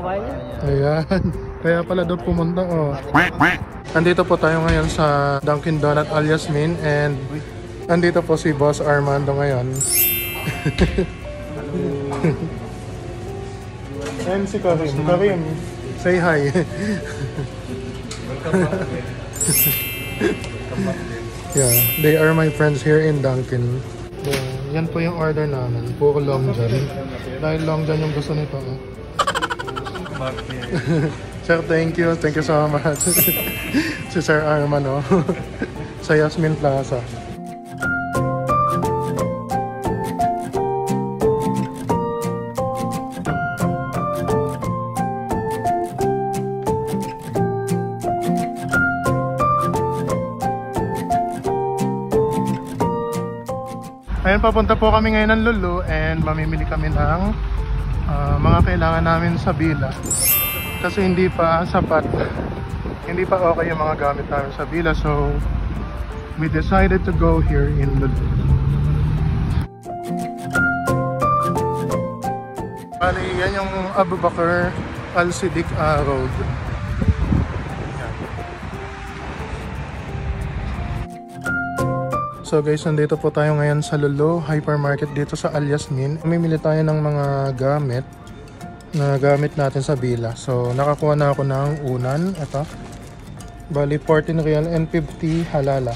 kabayan niya. Ayan. Kaya pala doon pumunta, oh. Nandito po tayo ngayon sa Dunkin Donut Al Yasmin and nandito po si Boss Armando ngayon. And si Karim. Karim, say hi. Yeah, they are my friends here in Dunkin. Yan po yung order namin. Puro Long John. Dahil Long John yung gusto nito. Sir, thank you. Thank you so much. Si Sir Arman, oh. Sa Yasmin Plaza. Ayan, papunta po kami ngayon ng Lulu and mamimili kami ng mga kailangan namin sa Bila. Kasi hindi pa sapat, hindi pa okay yung mga gamit namin sa Bila. So, we decided to go here in Lulu. Bali, yan yung Abu Bakr Al-Siddiq Road. So guys, nandito po tayo ngayon sa Lulu Hypermarket dito sa Al Yasmin. Mamimili tayo ng mga gamit na gamit natin sa Bila. So nakakuha na ako ng unan. Ito. Bali 14 real and 50 halala.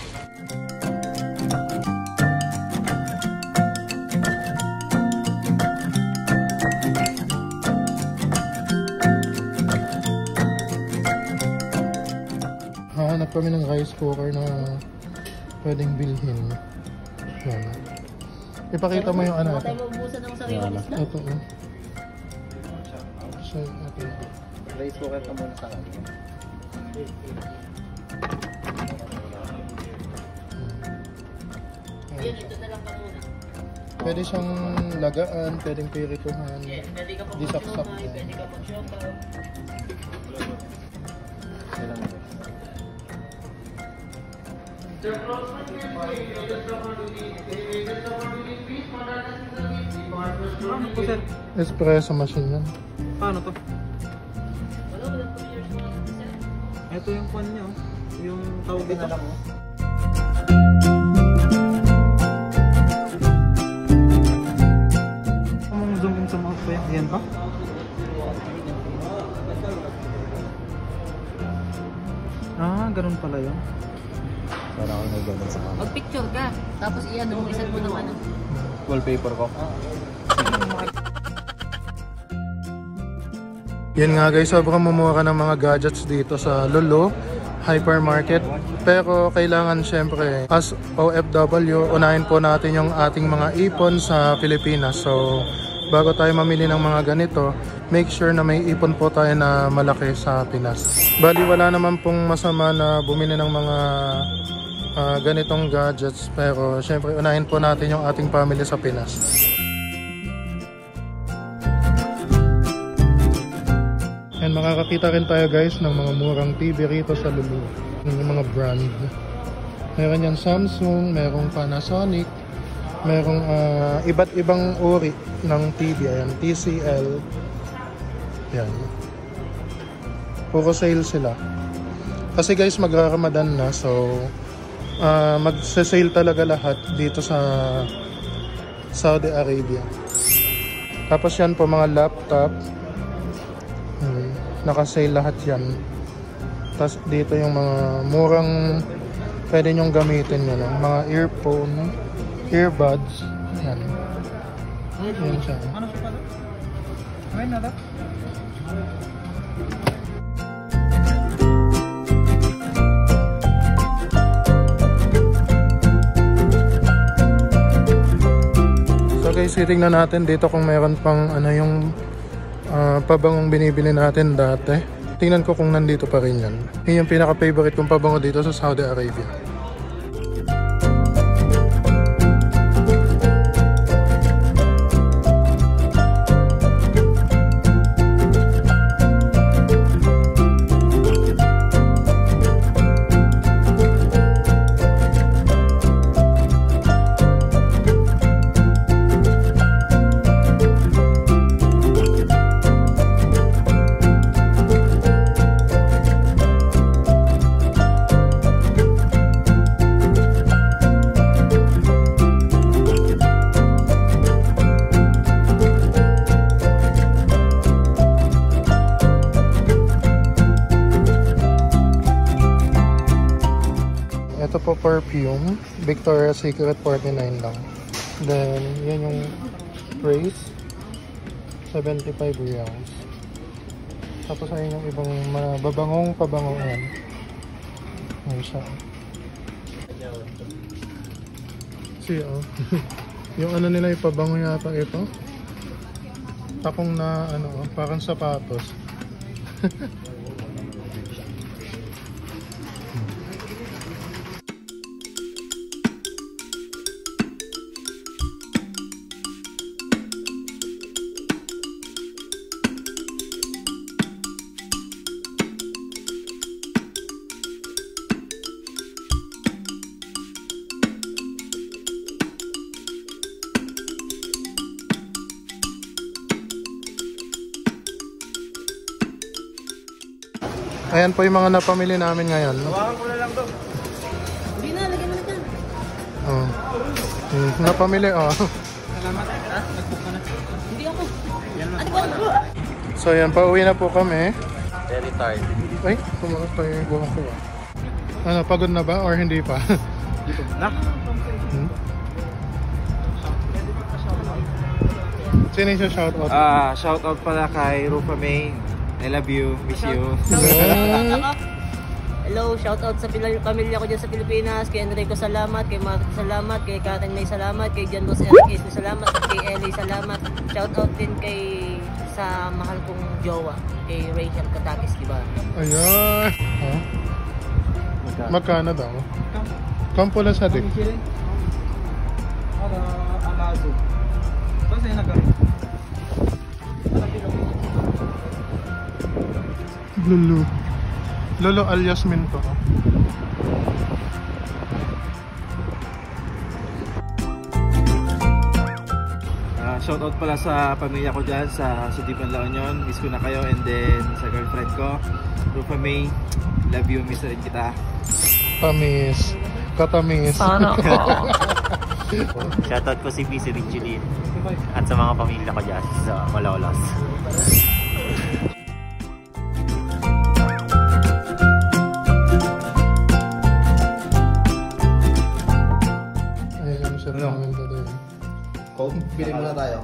Hahanap kami ng rice cooker na pwedeng bilhin. Yan. Ipakita mo yung ano. Ito. So, okay. Rice cooker ka muna sa akin. Pwede siyang lagaan, pwedeng pirituhan. Disaksak. Pwede ka pag-shop. Espresso machine yan. Paano to? Ito yung pan niya, yung tawag dito. Mong zoom in sa mga pa yan pa? Ah, ganun pala yun. Para ako may gano'n sa mga. Mag-picture ka, tapos iyan mo, isan mo ng ano. Wallpaper ko. Yan nga guys, sobrang mumura ng mga gadgets dito sa Lulu Hypermarket. Pero kailangan syempre, as OFW, unahin po natin yung ating mga ipon sa Pilipinas. So, bago tayo mamili ng mga ganito, make sure na may ipon po tayo na malaki sa Pinas. Bali, wala naman pong masama na bumili ng mga ganitong gadgets. Pero syempre, unahin po natin yung ating family sa Pinas. And makakakita rin tayo guys ng mga murang TV rito sa Lulu. Yung mga brand. Meron yan Samsung, merong Panasonic, merong iba't ibang uri ng TV. Ayan, TCL. Yan. Puro sale sila. Kasi guys, magra-Ramadan na. So, magse-sale talaga lahat dito sa Saudi Arabia. Tapos yan po mga laptop. Naka-sale lahat yan. Tapos dito yung mga murang pwede nyong gamitin yun. Mga earphone, earbuds. Yan. Yan siya. Ano siya pala? May nada? So guys, titignan natin dito kung meron pang ano yung pabangong binibili natin dati. Tingnan ko kung nandito pa rin yan. Yun yung pinaka-favorite kong pabango dito sa Saudi Arabia. po perfume. Victoria's Secret 49 lang. Then, yan yung Praise. 75 reals. Tapos ayun yung ibang mababangong pabangong yan. Ayun siya. See, oh. Yung ano nila, ipabango yata ito. Takong na, ano, parang sapatos. Ayan po yung mga napamili namin ngayon. Hawakan ko na lang to. Hindi na, lagyan mo na dyan. Oh. Napamili, oh. Salamat. Ha? Nag-book ka na. Hindi ako. Yan lang. Ano ba? So ayan, pauwi na po kami. Very tired. Ay, kumakas tayo yung buhok ko. Ano, pagod na ba or hindi pa? Na? Hmm? Sino yung shoutout? Shoutout pala kay Rufa May. I love you. Miss you. Hello, shout out sa pamilya ko dyan sa Pilipinas. Kay Enrico salamat, kay Marco salamat, kay Karen May salamat, kay John Boss Enriquez salamat, kay Ellie salamat. Shout out din kay sa mahal kong jowa, kay Rachel Katakis, di ba? Ayan. Huh? Magkano daw? Kampo lang sa dik. Amazo. Saan sa'yo nagkaroon? Lolo alias Minto. Shoutout pala sa pamilya ko dyan sa Sudipan La Union. Miss ko na kayo. And then sa girlfriend ko, Rufa May. Love you, miss rin kita. Tamis. Katamis. Sana ako. Shoutout ko si Busy Rin Julien at sa mga pamilya ko dyan sa Malolos. Ayan yung shot namin today. Coke, bili muna tayo.